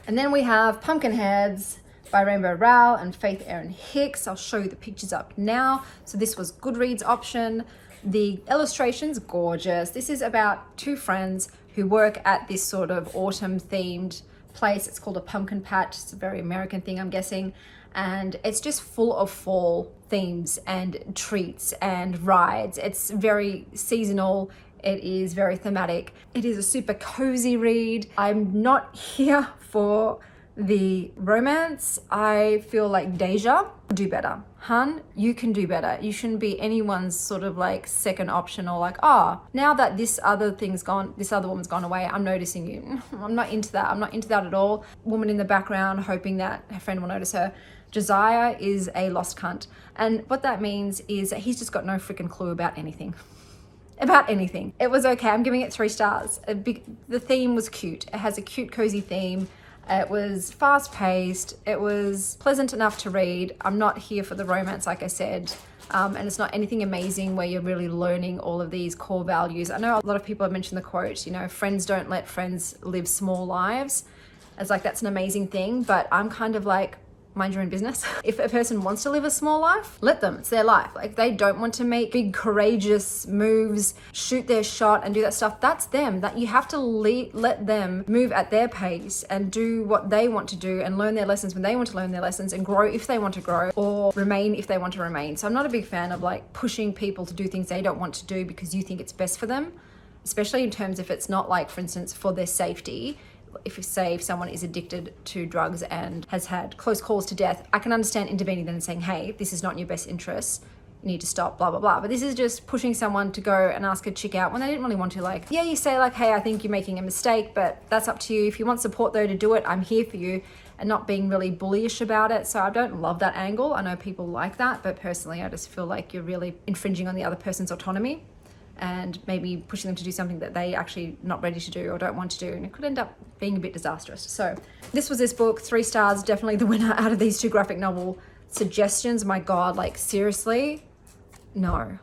And then we have Pumpkinheads by Rainbow Rowell and Faith Erin Hicks. I'll show you the pictures up now. So this was Goodreads option. The illustrations, gorgeous. This is about 2 friends who work at this sort of autumn themed place. It's called a pumpkin patch. It's a very American thing, I'm guessing. And it's just full of fall themes and treats and rides. It's very seasonal. It is very thematic. It is a super cozy read. I'm not here for the romance. I feel like Deja do better. Hun, you can do better. You shouldn't be anyone's sort of like second option, or like, now that this other woman's gone away, I'm noticing you. I'm not into that. I'm not into that at all. Woman in the background hoping that her friend will notice her. Josiah is a lost cunt. And what that means is that he's just got no freaking clue about anything. About anything. It was okay. I'm giving it 3 stars. The theme was cute. It has a cute, cozy theme. It was fast-paced. It was pleasant enough to read. I'm not here for the romance, like I said. And it's not anything amazing where you're really learning all of these core values. I know a lot of people have mentioned the quote, you know, friends don't let friends live small lives. It's like, that's an amazing thing, but I'm kind of like, mind your own business. If a person wants to live a small life, let them. It's their life. Like, they don't want to make big courageous moves, shoot their shot and do that stuff. That's them. That you have to let them move at their pace and do what they want to do and learn their lessons when they want to learn their lessons, and grow if they want to grow, or remain if they want to remain. So I'm not a big fan of like pushing people to do things they don't want to do because you think it's best for them, especially in terms if it's not like, for instance, for their safety. If someone is addicted to drugs and has had close calls to death, I can understand intervening then and saying, hey, this is not in your best interests, you need to stop, blah, blah, blah. But this is just pushing someone to go and ask a chick out when they didn't really want to. Like, yeah, you say like, hey, I think you're making a mistake, but that's up to you. If you want support though to do it, I'm here for you, and not being really bullyish about it. So I don't love that angle. I know people like that, but personally, I just feel like you're really infringing on the other person's autonomy and maybe pushing them to do something that they actually not ready to do or don't want to do, and it could end up being a bit disastrous. So this was this book, 3 stars, definitely the winner out of these 2 graphic novel suggestions. My God, like seriously, no.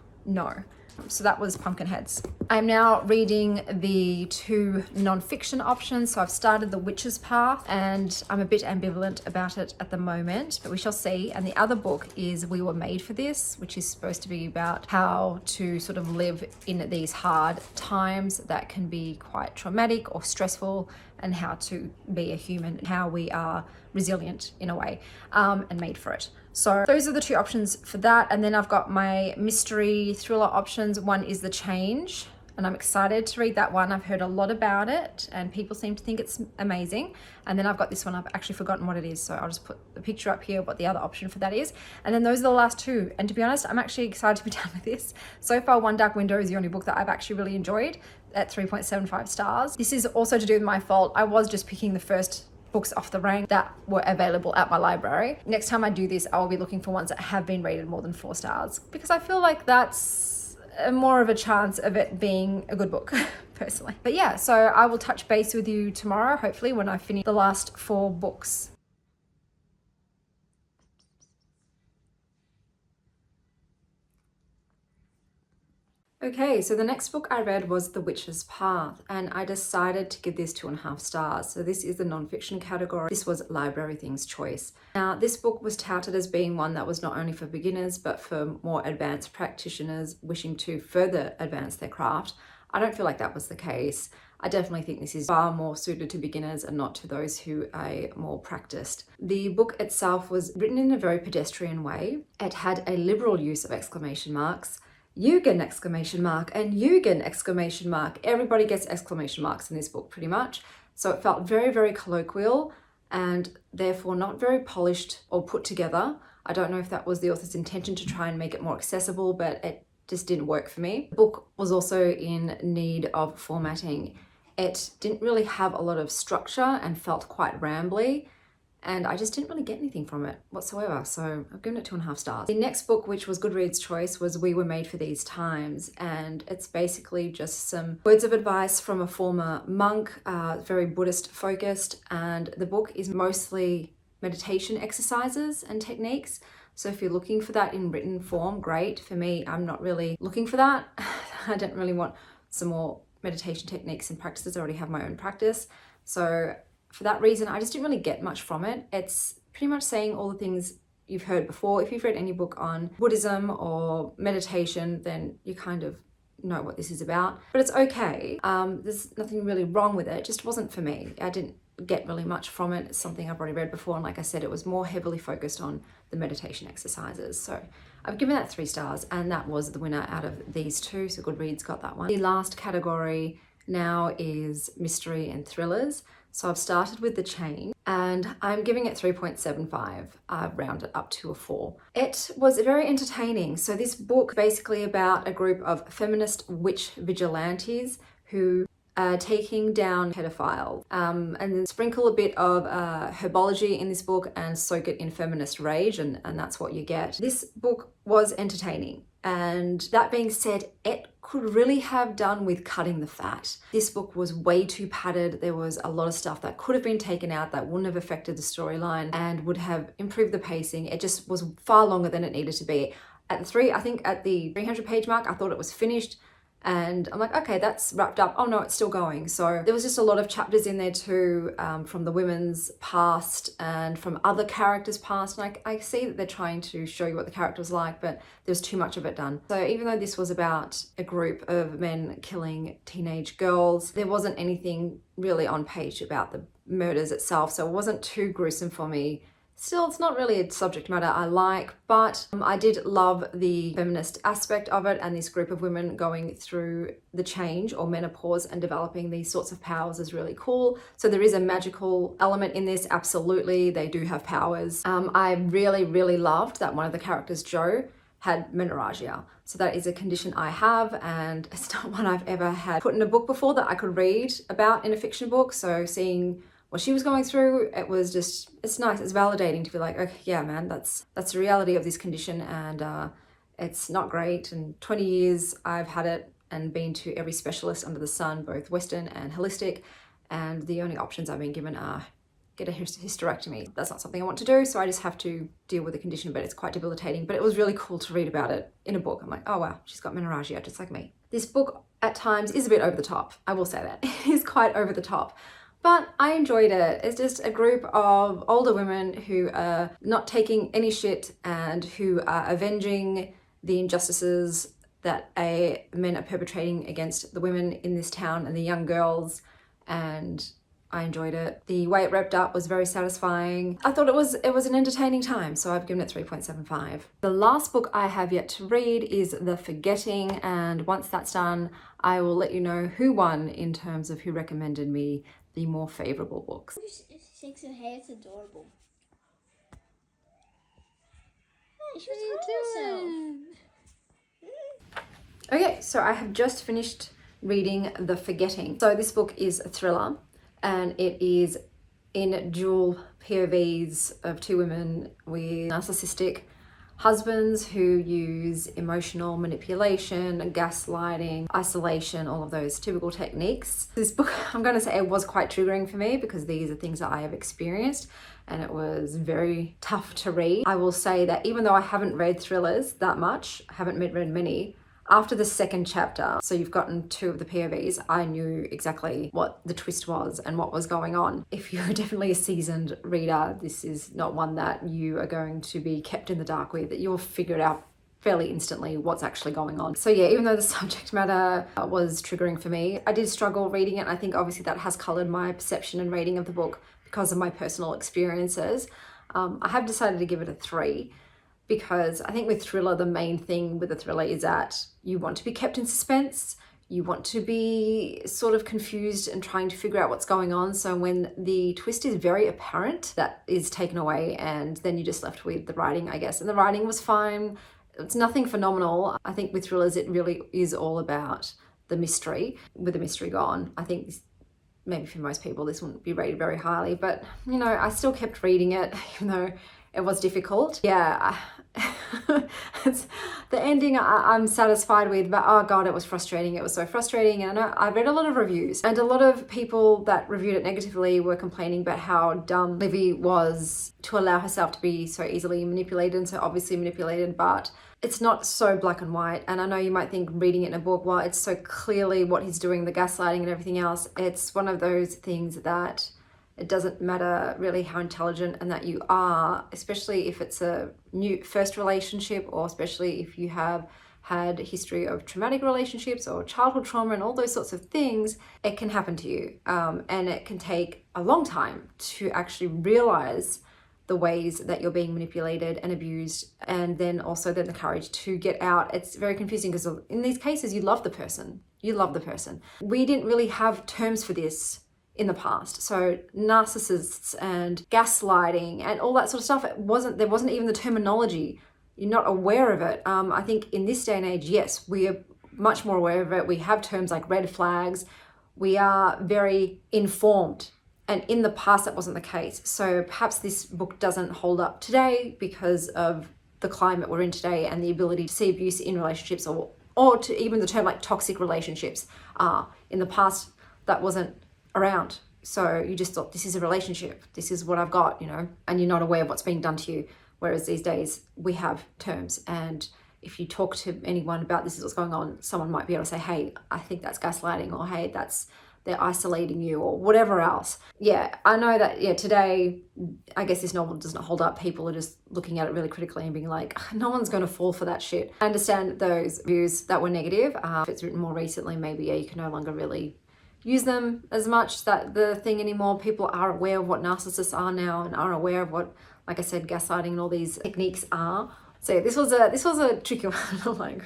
So that was Pumpkinheads. I'm now reading the 2 non-fiction options. So I've started The Witch's Path, and I'm a bit ambivalent about it at the moment, but we shall see. And the other book is We Were Made for This, which is supposed to be about how to sort of live in these hard times that can be quite traumatic or stressful, and how to be a human, how we are resilient in a way, and made for it. So those are the 2 options for that. And then I've got my mystery thriller options. One is The Change. and I'm excited to read that one. I've heard a lot about it and people seem to think it's amazing. And then I've got this one, I've actually forgotten what it is, so I'll just put the picture up here, what the other option for that is. And then those are the last two. And to be honest, I'm actually excited to be done with this. So far, One Dark Window is the only book that I've actually really enjoyed at 3.75 stars. This is also to do with my fault. I was just picking the first books off the rank that were available at my library. Next time I do this, I will be looking for ones that have been rated more than 4 stars, because I feel like that's more of a chance of it being a good book personally. But yeah, so I will touch base with you tomorrow, hopefully, when I finish the last 4 books. Okay, so the next book I read was The Witch's Path, and I decided to give this 2.5 stars. So this is the non-fiction category. This was Library Things Choice. Now, this book was touted as being one that was not only for beginners, but for more advanced practitioners wishing to further advance their craft. I don't feel like that was the case. I definitely think this is far more suited to beginners and not to those who are more practiced. The book itself was written in a very pedestrian way. It had a liberal use of exclamation marks, Eugen exclamation mark, and Eugen exclamation mark. Everybody gets exclamation marks in this book pretty much. So it felt very, very colloquial and therefore not very polished or put together. I don't know if that was the author's intention to try and make it more accessible, but it just didn't work for me. The book was also in need of formatting. It didn't really have a lot of structure and felt quite rambly, and I just didn't really get anything from it whatsoever, so I've given it 2.5 stars. The next book, which was Goodreads' choice, was We Were Made for These Times, and it's basically just some words of advice from a former monk, very Buddhist focused, and the book is mostly meditation exercises and techniques. So if you're looking for that in written form, great. For me, I'm not really looking for that. I don't really want some more meditation techniques and practices. I already have my own practice. So for that reason, I just didn't really get much from it. It's pretty much saying all the things you've heard before. If you've read any book on Buddhism or meditation, then you kind of know what this is about. But it's okay. There's nothing really wrong with it. It just wasn't for me. I didn't get really much from it. It's something I've already read before. And like I said, it was more heavily focused on the meditation exercises. So I've given that 3 stars, and that was the winner out of these two. So Goodreads got that one. The last category now is mystery and thrillers. So I've started with The Chain, and I'm giving it 3.75. I've rounded up to a 4. It was very entertaining. So this book basically about a group of feminist witch vigilantes who are taking down pedophiles, and then sprinkle a bit of herbology in this book and soak it in feminist rage, and that's what you get. This book was entertaining. And that being said, it could really have done with cutting the fat. This book was way too padded. There was a lot of stuff that could have been taken out that wouldn't have affected the storyline and would have improved the pacing. It just was far longer than it needed to be. I think at the 300 page mark, I thought it was finished. And I'm like, okay, that's wrapped up. Oh no, it's still going. So there was just a lot of chapters in there too, from the women's past and from other characters' past. And I see that they're trying to show you what the character was like, but there's too much of it done. So even though this was about a group of men killing teenage girls, there wasn't anything really on page about the murders itself. So it wasn't too gruesome for me. Still, it's not really a subject matter I like, but I did love the feminist aspect of it, and this group of women going through the change or menopause and developing these sorts of powers is really cool. So there is a magical element in this, absolutely. They do have powers. I really, really loved that one of the characters, Jo, had menorrhagia. So that is a condition I have, and it's not one I've ever had put in a book before that I could read about in a fiction book. So seeing what she was going through, it was just, it's nice, it's validating to be like, okay, yeah, man, that's the reality of this condition, and it's not great. And 20 years I've had it and been to every specialist under the sun, both Western and holistic, and the only options I've been given are get a hysterectomy. That's not something I want to do, so I just have to deal with the condition, but it's quite debilitating. But it was really cool to read about it in a book. I'm like, oh wow, she's got menorrhagia just like me. This book at times is a bit over the top, I will say that. It is quite over the top. But I enjoyed it. It's just a group of older women who are not taking any shit and who are avenging the injustices that men are perpetrating against the women in this town and the young girls. And I enjoyed it. The way it wrapped up was very satisfying. I thought it was an entertaining time, so I've given it 3.75. The last book I have yet to read is The Forgetting, and once that's done, I will let you know who won in terms of who recommended me the more favourable books. She shakes her hair, it's adorable. Hey, she was calling herself. Okay, so I have just finished reading The Forgetting. So this book is a thriller, and it is in dual POVs of two women with narcissistic husbands who use emotional manipulation, gaslighting, isolation, all of those typical techniques. This book, I'm going to say, it was quite triggering for me because these are things that I have experienced, and it was very tough to read. I will say that even though I haven't read thrillers that much, I haven't read many, after the second chapter, so you've gotten 2 of the POVs, I knew exactly what the twist was and what was going on. If you're definitely a seasoned reader, this is not one that you are going to be kept in the dark with, that you'll figure it out fairly instantly what's actually going on. So yeah, even though the subject matter was triggering for me, I did struggle reading it. I think obviously that has coloured my perception and reading of the book because of my personal experiences. I have decided to give it a 3. Because I think with thriller, the main thing with a thriller is that you want to be kept in suspense. You want to be sort of confused and trying to figure out what's going on. So when the twist is very apparent, that is taken away, and then you're just left with the writing, I guess. And the writing was fine. It's nothing phenomenal. I think with thrillers, it really is all about the mystery. With the mystery gone, I think maybe for most people, this wouldn't be rated very highly. But, you know, I still kept reading it, even though it was difficult. Yeah, it's the ending I'm satisfied with, but oh god, it was frustrating. It was so frustrating. And I read a lot of reviews, and a lot of people that reviewed it negatively were complaining about how dumb Livy was to allow herself to be so easily manipulated and so obviously manipulated, but it's not so black and white. And I know you might think reading it in a book, well, it's so clearly what he's doing, the gaslighting and everything else. It's one of those things that it doesn't matter really how intelligent and that you are, especially if it's a new first relationship, or especially if you have had a history of traumatic relationships or childhood trauma and all those sorts of things, it can happen to you. And it can take a long time to actually realize the ways that you're being manipulated and abused, and then also then the courage to get out. It's very confusing because in these cases, you love the person. You love the person. We didn't really have terms for this in the past. So narcissists and gaslighting and all that sort of stuff, there wasn't even the terminology. You're not aware of it. I think in this day and age, yes, we are much more aware of it. We have terms like red flags. We are very informed. And in the past, that wasn't the case. So perhaps this book doesn't hold up today because of the climate we're in today and the ability to see abuse in relationships, or to even the term like toxic relationships are. In the past, that wasn't around. So you just thought, this is a relationship, this is what I've got, you know, and you're not aware of what's being done to you. Whereas these days we have terms, and if you talk to anyone about this is what's going on, someone might be able to say, hey, I think that's gaslighting, or hey, they're isolating you, or whatever else. Yeah, I know that, yeah, today, I guess this novel does not hold up. People are just looking at it really critically and being like, no one's going to fall for that shit. I understand those views that were negative. If it's written more recently, maybe, yeah, you can no longer really use them as much, that the thing anymore. People are aware of what narcissists are now, and are aware of what, like I said, gaslighting and all these techniques are. So yeah, this was a tricky one. Like,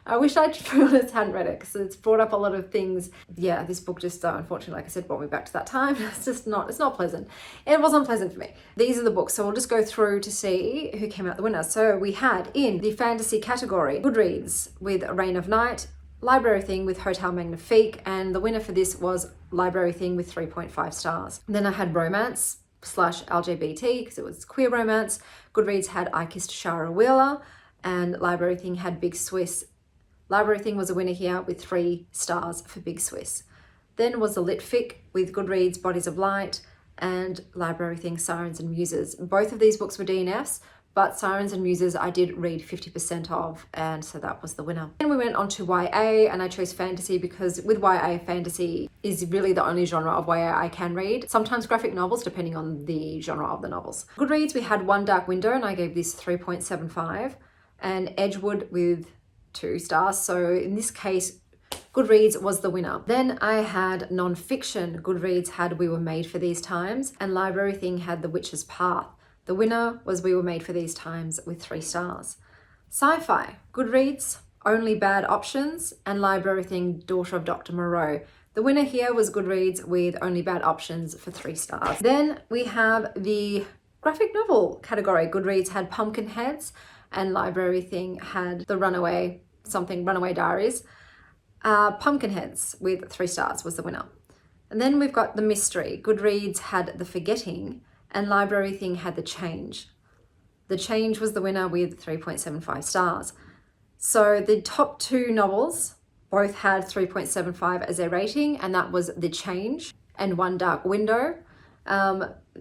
I wish I hadn't read it because it's brought up a lot of things. Yeah, this book just unfortunately, like I said, brought me back to that time. It's not pleasant. It wasn't pleasant for me. These are the books, so we'll just go through to see who came out the winner. So we had in the fantasy category, Goodreads with Reign of Night, Library Thing with Hotel Magnifique, and the winner for this was Library Thing with 3.5 stars. Then I had romance / LGBT because it was queer romance. Goodreads had I Kissed Shara Wheeler, and Library Thing had Big Swiss. Library Thing was a winner here with 3 stars for Big Swiss. Then was the lit fic with Goodreads Bodies of Light, and Library Thing Sirens and Muses. Both of these books were DNFs, but Sirens and Muses I did read 50% of, and so that was the winner. Then we went on to YA, and I chose fantasy because with YA, fantasy is really the only genre of YA I can read. Sometimes graphic novels, depending on the genre of the novels. Goodreads, we had One Dark Window, and I gave this 3.75, and Edgewood with 2 stars. So in this case, Goodreads was the winner. Then I had non-fiction. Goodreads had We Were Made for These Times, and Library Thing had The Witch's Path. The winner was We Were Made for These Times with 3 stars. Sci-fi. Goodreads, Only Bad Options, and Library Thing, Daughter of Dr. Moreau. The winner here was Goodreads with Only Bad Options for 3 stars. Then we have the graphic novel category. Goodreads had Pumpkinheads, and Library Thing had the Runaway Diaries. Pumpkinheads with 3 stars was the winner. And then we've got the mystery. Goodreads had The Forgetting, and Library Thing had The Change. The Change was the winner with 3.75 stars. So the top 2 novels both had 3.75 as their rating, and that was The Change and One Dark Window.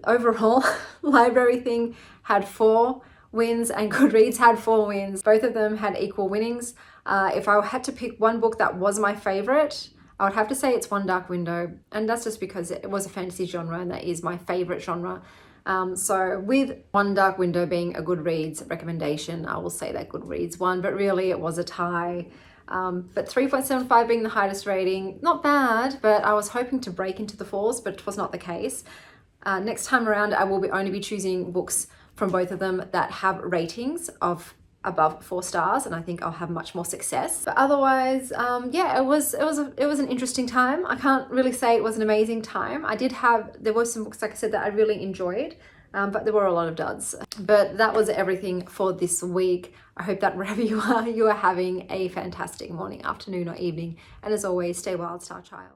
Overall, Library Thing had 4 wins and Goodreads had 4 wins. Both of them had equal winnings. If I had to pick one book that was my favorite, I would have to say it's One Dark Window, and that's just because it was a fantasy genre and that is my favorite genre. So with One Dark Window being a Goodreads recommendation, I will say that Goodreads won, but really it was a tie. But 3.75 being the highest rating, not bad, but I was hoping to break into the 4s, but it was not the case. Next time around, I will only be choosing books from both of them that have ratings of above 4 stars, and I think I'll have much more success. But otherwise, yeah, it was an interesting time. I can't really say it was an amazing time. There were some books, like I said, that I really enjoyed, but there were a lot of duds. But that was everything for this week. I hope that wherever you are having a fantastic morning, afternoon, or evening. And as always, stay wild, star child.